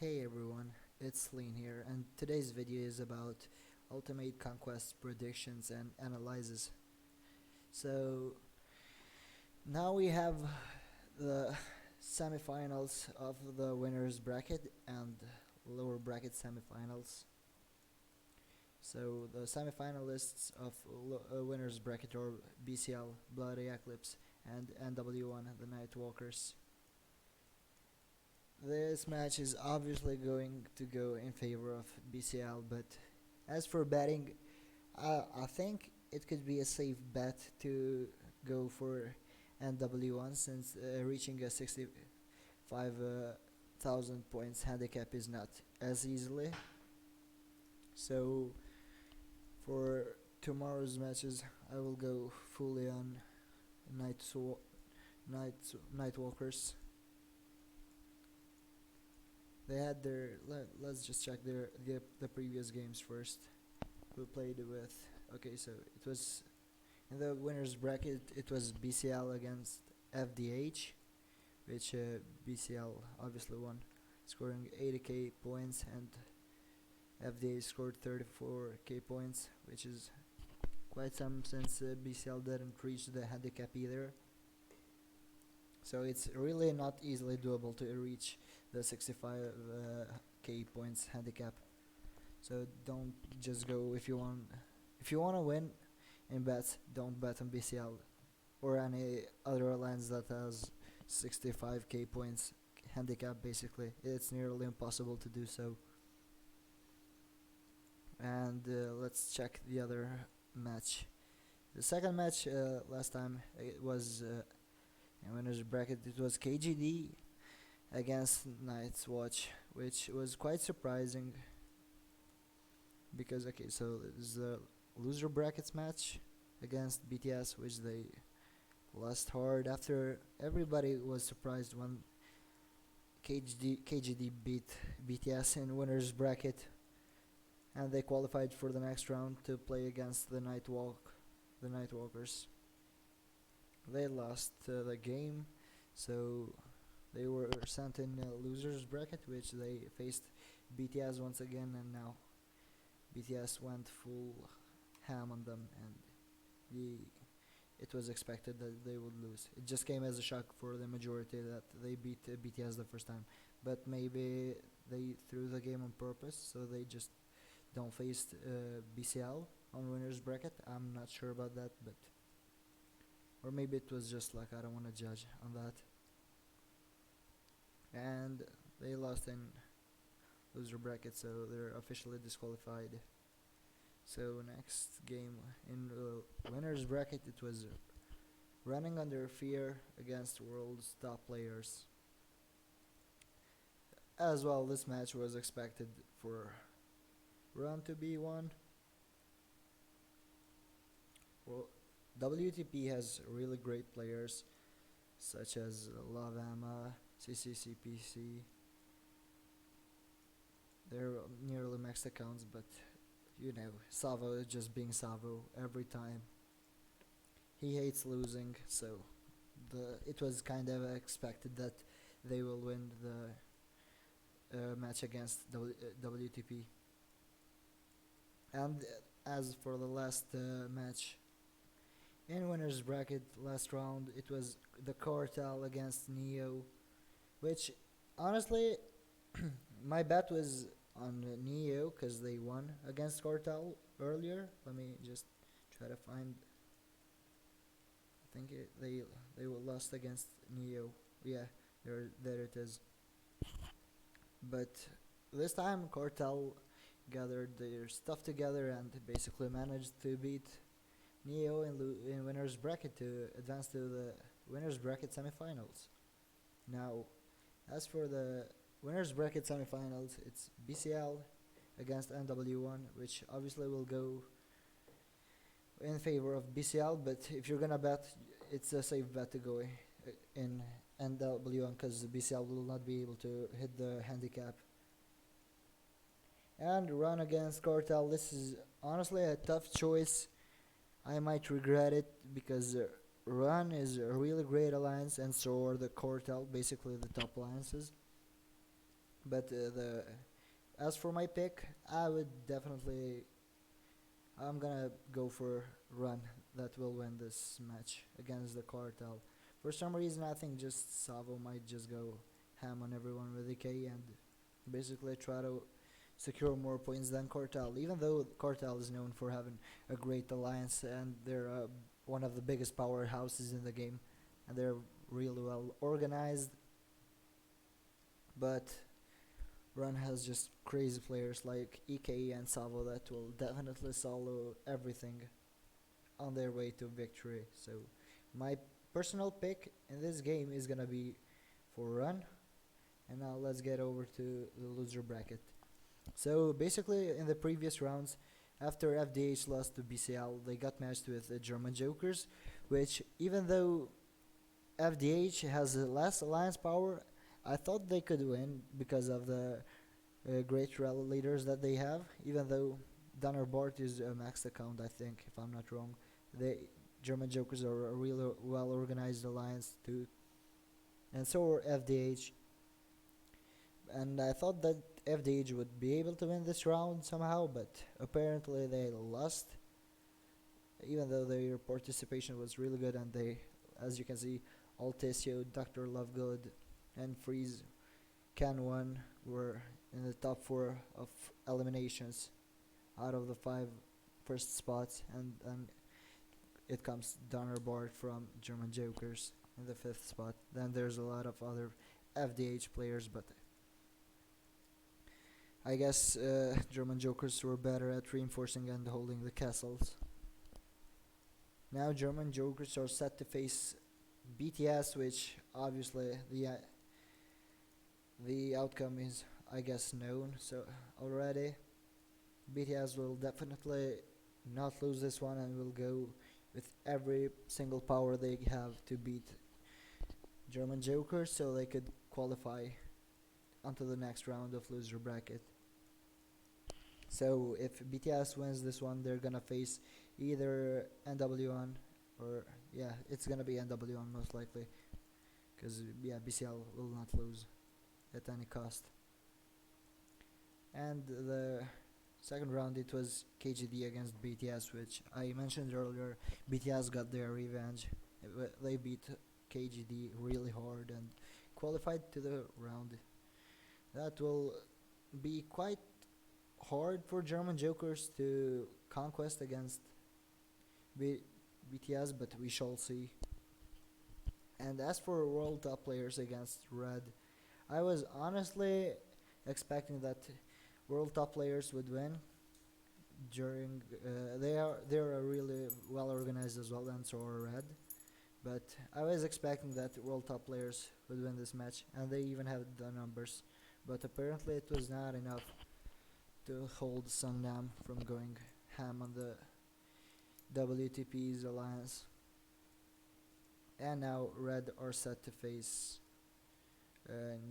Hey everyone, it's Lean here, and today's video is about Ultimate Conquest predictions and analysis. So now we have the semifinals of the winners bracket and lower bracket semifinals. So the semifinalists of winners bracket are BCL, Bloody Eclipse, and NW1, the Nightwalkers. This match is obviously going to go in favor of BCL, but as for betting, I think it could be a safe bet to go for NW1 since reaching a 65,000 points handicap is not as easily. So for tomorrow's matches, I will go fully on Nightwalkers. They had let's just check the previous games first. Who played with? Okay, so it was in the winners bracket. It was BCL against FDH, which BCL obviously won, scoring 80k points, and FDH scored 34k points, which is quite some since BCL didn't reach the handicap either. So it's really not easily doable to reach the 65k points handicap. So don't just go if you want to win in bets. Don't bet on BCL or any other alliance that has 65k points handicap. Basically, it's nearly impossible to do so. And let's check the other match. The second match last time it was in winners bracket. It was KGD against Night's Watch, which was quite surprising because so this is the loser brackets match against BTS, which they lost hard after everybody was surprised when KGD beat BTS in winners bracket, and they qualified for the next round to play against the Nightwalkers. They lost the game, so they were sent in losers bracket, which they faced BTS once again, and now BTS went full ham on them, and it was expected that they would lose. It just came as a shock for the majority that they beat BTS the first time, but maybe they threw the game on purpose so they just don't face BCL on winners bracket. I'm not sure about that, but or maybe it was just like I don't want to judge on that. And they lost in loser bracket, so they're officially disqualified. So next game in winners bracket, it was Running Under Fear against world's top players. As well, this match was expected for Run to be won. Well, WTP has really great players such as Lavama, CCCPC. They're nearly maxed accounts, but you know, Savo is just being Savo every time. He hates losing, so it was kind of expected that they will win the match against WTP. And as for the last match in winners bracket, last round, it was the Cartel against Neo, which honestly my bet was on Neo because they won against Cartel earlier. Let me just try to find. I think they lost against Neo. Yeah, there it is. But this time Cartel gathered their stuff together and basically managed to beat Neo in winners bracket to advance to the winners bracket semifinals. Now, as for the winners bracket semifinals, it's BCL against NW1, which obviously will go in favor of BCL, but if you're gonna bet, it's a safe bet to go in NW1 because BCL will not be able to hit the handicap. And Run against Cartel, this is honestly a tough choice. I might regret it because Run is a really great alliance, and so are the Cartel, basically the top alliances. But the as for my pick, I would definitely I'm gonna go for Run that will win this match against the Cartel. For some reason, I think just Savo might just go ham on everyone with EK and basically try to secure more points than Cartel. Even though Cartel is known for having a great alliance and they're one of the biggest powerhouses in the game, and they're really well organized, but Run has just crazy players like EK and Savo that will definitely solo everything on their way to victory. So my personal pick in this game is gonna be for Run. And now let's get over to the loser bracket. So basically, in the previous rounds, after FDH lost to BCL, they got matched with the German Jokers, which even though FDH has less alliance power, I thought they could win because of the great rally leaders that they have. Even though Donner Bart is a maxed account, I think, if I'm not wrong, the German Jokers are a really well organized alliance too, and so are FDH. And I thought that FDH would be able to win this round somehow, but apparently they lost. Even though their participation was really good, and they, as you can see, Altisio, Dr. Lovegood, and Freeze Can 1 were in the top 4 of eliminations out of the 5 first spots, and it comes Donner Bart from German Jokers in the 5th spot. Then there's a lot of other FDH players, but I guess German Jokers were better at reinforcing and holding the castles. Now German Jokers are set to face BTS, which obviously the outcome is, I guess, known so already. BTS will definitely not lose this one and will go with every single power they have to beat German Jokers so they could qualify onto the next round of loser bracket. So if BTS wins this one, they're gonna face either NW1 or yeah, it's gonna be NW1 most likely, because yeah, BCL will not lose at any cost. And the second round, it was KGD against BTS, which I mentioned earlier. BTS got their revenge. They beat KGD really hard and qualified to the round. That will be quite hard for German Jokers to conquest against BTS, but we shall see. And as for world top players against Red, I was honestly expecting that world top players would win. During they're really well organized as well, and so are Red. But I was expecting that world top players would win this match, and they even had the numbers. But apparently, it was not enough to hold Sungnam from going ham on the WTP's alliance. And now Red are set to face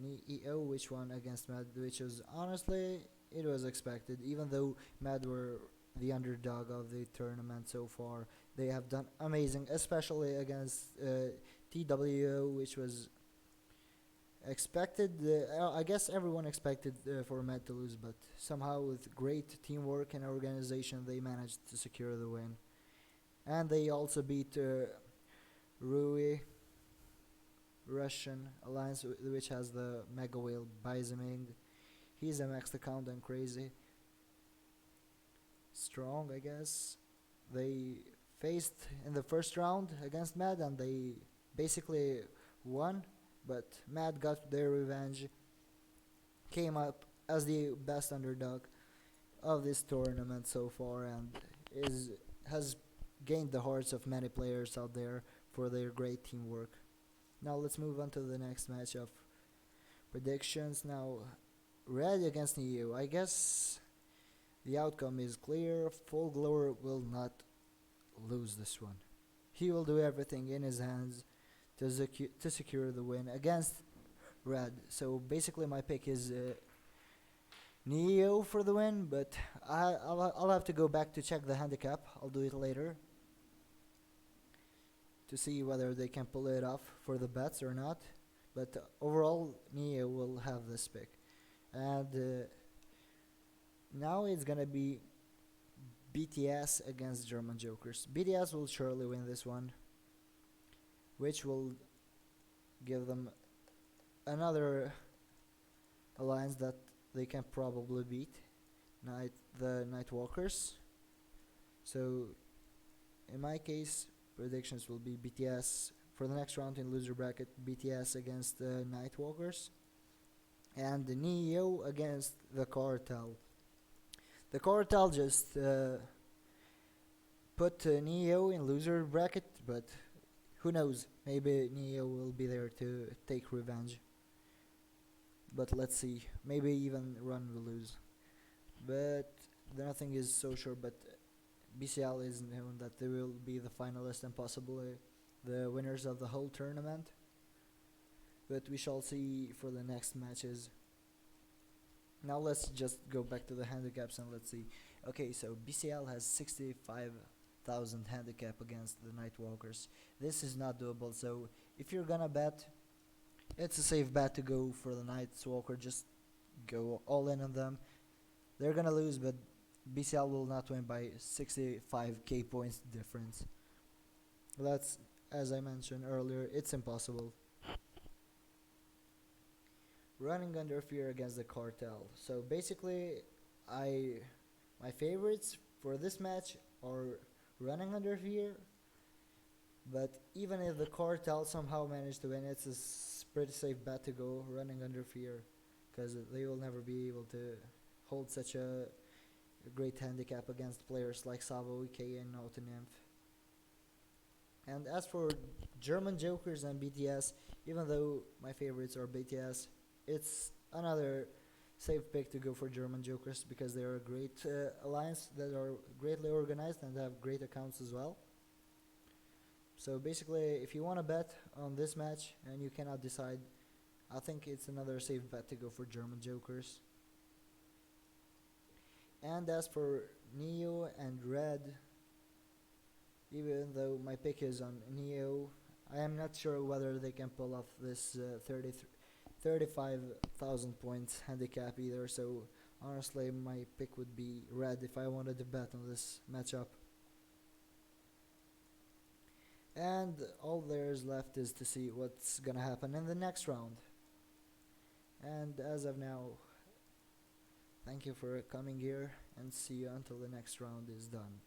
Neo, which won against Mad, which was honestly, it was expected. Even though Mad were the underdog of the tournament so far, they have done amazing, especially against TWO, which was expected. I guess everyone expected for Mad to lose, but somehow with great teamwork and organization, they managed to secure the win. And they also beat Rui Russian Alliance, which has the Mega Whale Bizaming. He's a maxed account and crazy strong, I guess. They faced in the first round against Mad and they basically won, but Mad got their revenge, came up as the best underdog of this tournament so far, and has gained the hearts of many players out there for their great teamwork. Now let's move on to the next match of predictions. Now, Red against Neo. I guess the outcome is clear. Full Glower will not lose this one. He will do everything in his hands to secure the win against Red. So basically my pick is Neo for the win, but I'll have to go back to check the handicap. I'll do it later to see whether they can pull it off for the bets or not. But overall, Neo will have this pick. And now it's gonna be BTS against German Jokers. BTS will surely win this one, which will give them another alliance that they can probably beat, the Nightwalkers. So in my case, predictions will be BTS for the next round in loser bracket. BTS against the Nightwalkers, and the Neo against the Cartel. The Cartel just put Neo in loser bracket, but who knows? Maybe Neo will be there to take revenge. But let's see. Maybe even Run will lose. But nothing is so sure. But BCL is known that they will be the finalists and possibly the winners of the whole tournament. But we shall see for the next matches. Now let's just go back to the handicaps and let's see. Okay, so BCL has 65,000 handicap against the Nightwalkers. This is not doable, so if you're gonna bet, it's a safe bet to go for the Nightwalker. Just go all in on them. They're gonna lose, but BCL will not win by 65k points difference. That's, as I mentioned earlier, it's impossible. Running under fear against the Cartel. So basically, my favorites for this match are Running Under Fear. But even if the Cartel somehow manage to win, it's a pretty safe bet to go Running Under Fear, because they will never be able to hold such a great handicap against players like Savo, EK, and Autonymph. And as for German Jokers and BTS, even though my favorites are BTS, it's another safe pick to go for German Jokers because they are a great alliance that are greatly organized and have great accounts as well. So basically, if you want to bet on this match and you cannot decide, I think it's another safe bet to go for German Jokers. And as for Neo and Red, even though my pick is on Neo, I am not sure whether they can pull off this 35,000 points handicap either, so honestly my pick would be Red if I wanted to bet on this matchup. And all there's left is to see what's gonna happen in the next round. And as of now, thank you for coming here and see you until the next round is done.